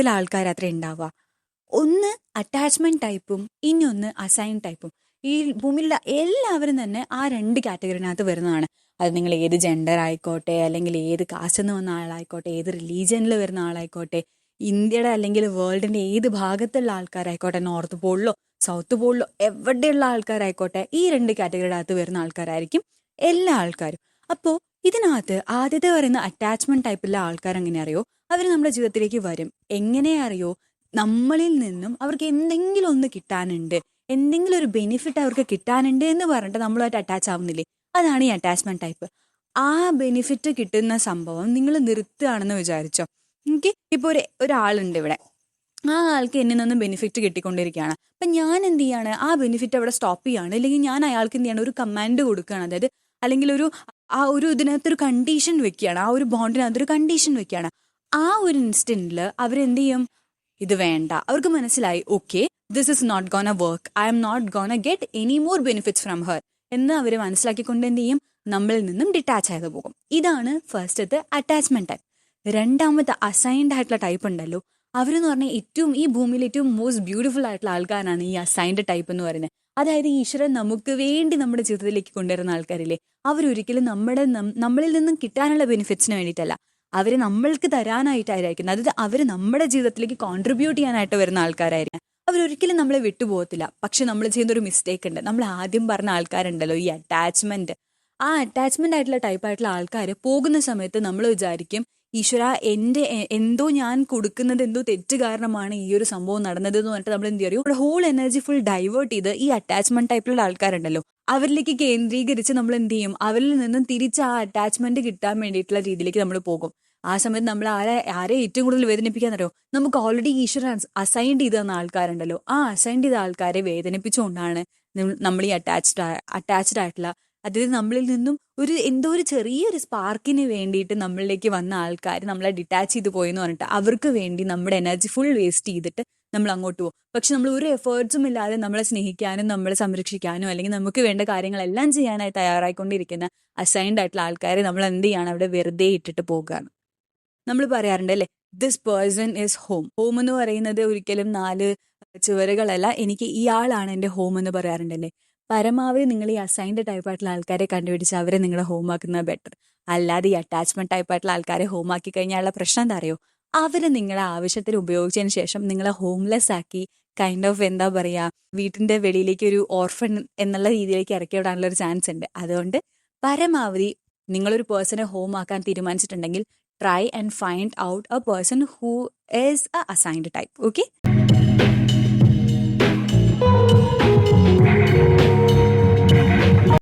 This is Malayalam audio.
ടൈപ്പിലെ ആൾക്കാർ അത്ര ഉണ്ടാവുക. ഒന്ന് അറ്റാച്ച്മെന്റ് ടൈപ്പും ഇനിയൊന്ന് അസൈൻ ടൈപ്പും. ഈ ഭൂമിയിലുള്ള എല്ലാവരും തന്നെ ആ 2 കാറ്റഗറിനകത്ത് വരുന്നതാണ്. അത് നിങ്ങൾ ഏത് ജെൻഡർ ആയിക്കോട്ടെ, അല്ലെങ്കിൽ ഏത് കാസ്റ്റ് നിന്ന് വന്ന ആളായിക്കോട്ടെ, ഏത് റിലീജിയനിൽ വരുന്ന ആളായിക്കോട്ടെ, ഇന്ത്യയുടെ അല്ലെങ്കിൽ വേൾഡിന്റെ ഏത് ഭാഗത്തുള്ള ആൾക്കാരായിക്കോട്ടെ, നോർത്ത് പോളിലോ സൗത്ത് പോളിലോ എവിടെയുള്ള ആൾക്കാരായിക്കോട്ടെ, ഈ 2 കാറ്റഗറിയുടെ അകത്ത് വരുന്ന ആൾക്കാരായിരിക്കും എല്ലാ ആൾക്കാരും. അപ്പോൾ ഇതിനകത്ത് ആദ്യത്തെ പറയുന്ന അറ്റാച്ച്മെന്റ് ടൈപ്പിലുള്ള ആൾക്കാർ എങ്ങനെ അറിയോ? അവർ നമ്മുടെ ജീവിതത്തിലേക്ക് വരും. എങ്ങനെ അറിയോ? നമ്മളിൽ നിന്നും അവർക്ക് എന്തെങ്കിലും ഒന്ന് കിട്ടാനുണ്ട്, എന്തെങ്കിലും ഒരു ബെനിഫിറ്റ് അവർക്ക് കിട്ടാനുണ്ട് എന്ന് പറഞ്ഞിട്ട് നമ്മളുമായിട്ട് അറ്റാച്ച് ആവുന്നില്ലേ, അതാണ് ഈ അറ്റാച്ച്മെന്റ് ടൈപ്പ്. ആ ബെനിഫിറ്റ് കിട്ടുന്ന സംഭവം നിങ്ങൾ നിർത്തുകയാണെന്ന് വിചാരിച്ചോ. എനിക്ക് ഇപ്പോൾ ഒരാളുണ്ട് ഇവിടെ, ആ ആൾക്ക് എന്നിൽ നിന്ന് ബെനിഫിറ്റ് കിട്ടിക്കൊണ്ടിരിക്കുകയാണ്. അപ്പം ഞാൻ എന്ത് ചെയ്യാണ്? ആ ബെനിഫിറ്റ് അവിടെ സ്റ്റോപ്പ് ചെയ്യാണ്, അല്ലെങ്കിൽ ഞാൻ അയാൾക്ക് എന്ത് ചെയ്യാണ്? ഒരു കമാൻഡ് കൊടുക്കുകയാണ്. അതായത് അല്ലെങ്കിൽ ഒരു ഇതിനകത്തൊരു കണ്ടീഷൻ വെക്കുകയാണ്, ആ ഒരു ബോണ്ടിനകത്തൊരു കണ്ടീഷൻ വെക്കുകയാണ്. ആ ഒരു ഇൻസ്റ്റന്റിൽ അവരെന്ത് ചെയ്യും? ഇത് വേണ്ട. അവർക്ക് മനസ്സിലായി, okay, this is not gonna work, I'm not gonna get any more benefits from her എന്ന് അവർ മനസ്സിലാക്കിക്കൊണ്ട് എന്ത് ചെയ്യും? നമ്മളിൽ നിന്നും ഡിറ്റാച്ച് ചെയ്ത് പോകും. ഇതാണ് ഫസ്റ്റത്തെ അറ്റാച്ച്മെന്റ് ടൈപ്പ്. രണ്ടാമത്തെ അസൈൻഡ് ആയിട്ടുള്ള ടൈപ്പ് ഉണ്ടല്ലോ, അവരെന്ന് പറഞ്ഞാൽ ഈ ഭൂമിയിൽ ഏറ്റവും മോസ്റ്റ് ബ്യൂട്ടിഫുൾ ആയിട്ടുള്ള ആൾക്കാരാണ് ഈ അസൈൻഡ് ടൈപ്പ് എന്ന് പറയുന്നത്. അതായത് ഈശ്വരൻ നമുക്ക് വേണ്ടി നമ്മുടെ ജീവിതത്തിലേക്ക് കൊണ്ടുവരുന്ന ആൾക്കാരില്ലേ, അവരൊരിക്കലും നമ്മളിൽ നിന്നും കിട്ടാനുള്ള ബെനിഫിറ്റ്സിന് വേണ്ടിയിട്ടല്ല, അവർ നമ്മൾക്ക് തരാനായിട്ടായിരിക്കും. അതായത് അവർ നമ്മുടെ ജീവിതത്തിലേക്ക് കോൺട്രിബ്യൂട്ട് ചെയ്യാനായിട്ട് വരുന്ന ആൾക്കാരായിരിക്കും. അവരൊരിക്കലും നമ്മളെ വിട്ടുപോകത്തില്ല. പക്ഷെ നമ്മൾ ചെയ്യുന്ന ഒരു മിസ്റ്റേക്ക് ഉണ്ട്. നമ്മൾ ആദ്യം പറഞ്ഞ ആൾക്കാരുണ്ടല്ലോ, ഈ അറ്റാച്ച്മെന്റ്, ആ അറ്റാച്ച്മെന്റ് ആയിട്ടുള്ള ടൈപ്പായിട്ടുള്ള ആൾക്കാർ പോകുന്ന സമയത്ത് നമ്മൾ വിചാരിക്കും, ഈശ്വര എന്തോ ഞാൻ കൊടുക്കുന്നത് എന്തോ തെറ്റ് കാരണമാണ് ഈ ഒരു സംഭവം നടന്നത് എന്ന് പറഞ്ഞിട്ട് നമ്മൾ എന്ത് ചെയ്യും? ഹോൾ എനർജി ഫുൾ ഡൈവേർട്ട് ചെയ്ത് ഈ അറ്റാച്ച്മെന്റ് ടൈപ്പിലുള്ള ആൾക്കാരുണ്ടല്ലോ അവരിലേക്ക് കേന്ദ്രീകരിച്ച് നമ്മൾ എന്ത് ചെയ്യും? അവരിൽ നിന്നും തിരിച്ച് ആ അറ്റാച്ച്മെന്റ് കിട്ടാൻ വേണ്ടിയിട്ടുള്ള രീതിയിലേക്ക് നമ്മൾ പോകും. ആ സമയത്ത് നമ്മൾ ആരെ ഏറ്റവും കൂടുതൽ വേദനിപ്പിക്കാൻ അറിയോ? നമുക്ക് ഓൾറെഡി ഈശ്വരൻ അസൈൻഡ് ചെയ്ത് തന്ന ആൾക്കാരുണ്ടല്ലോ, ആ അസൈൻഡ് ചെയ്ത ആൾക്കാരെ വേദനിപ്പിച്ചുകൊണ്ടാണ് നമ്മൾ ഈ അറ്റാച്ച്ഡ് ആയിട്ടുള്ള, അതായത് നമ്മളിൽ നിന്നും എന്തോ ഒരു ചെറിയൊരു സ്പാർക്കിന് വേണ്ടിയിട്ട് നമ്മളിലേക്ക് വന്ന ആൾക്കാർ നമ്മളെ ഡിറ്റാച്ച് ചെയ്ത് പോയെന്ന് പറഞ്ഞിട്ട് അവർക്ക് വേണ്ടി നമ്മുടെ എനർജി ഫുൾ വേസ്റ്റ് ചെയ്തിട്ട് നമ്മൾ അങ്ങോട്ട് പോകും. പക്ഷെ നമ്മൾ ഒരു എഫേർട്സും ഇല്ലാതെ നമ്മളെ സ്നേഹിക്കാനും നമ്മളെ സംരക്ഷിക്കാനും അല്ലെങ്കിൽ നമുക്ക് വേണ്ട കാര്യങ്ങളെല്ലാം ചെയ്യാനായി തയ്യാറായിക്കൊണ്ടിരിക്കുന്ന അസൈൻഡ് ആയിട്ടുള്ള ആൾക്കാരെ നമ്മൾ എന്ത് ചെയ്യാണ്? അവിടെ വെറുതെ ഇട്ടിട്ട് പോകുകയാണ്. നമ്മൾ പറയാറുണ്ട് അല്ലേ, this person is home. Home എന്ന് പറയുന്നത് ഒരിക്കലും 4 ചുവരുകളല്ല, എനിക്ക് ഇയാളാണ് എൻ്റെ ഹോം എന്ന് പറയാറുണ്ടല്ലേ. പരമാവധി നിങ്ങൾ ഈ അസൈൻഡ് ടൈപ്പായിട്ടുള്ള ആൾക്കാരെ കണ്ടുപിടിച്ച് അവരെ നിങ്ങളുടെ ഹോം ആക്കുന്നത് ബെറ്റർ. അല്ലാതെ ഈ അറ്റാച്ച്മെന്റ് ടൈപ്പായിട്ടുള്ള ആൾക്കാരെ ഹോം ആക്കി കഴിഞ്ഞാലുള്ള പ്രശ്നം എന്താ അറിയോ? അവര് നിങ്ങളെ ആവശ്യത്തിന് ഉപയോഗിച്ചതിന് ശേഷം നിങ്ങളെ ഹോംലെസ് ആക്കി കൈൻഡ് ഓഫ് എന്താ പറയാ, വീട്ടിന്റെ വെളിയിലേക്ക് ഒരു ഓർഫൻ എന്നുള്ള രീതിയിലേക്ക് ഇറക്കി വിടാനുള്ള ഒരു ചാൻസ് ഉണ്ട്. അതുകൊണ്ട് പരമാവധി നിങ്ങളൊരു പേഴ്സണെ ഹോം ആക്കാൻ തീരുമാനിച്ചിട്ടുണ്ടെങ്കിൽ try and find out a person who is a assigned type. Okay.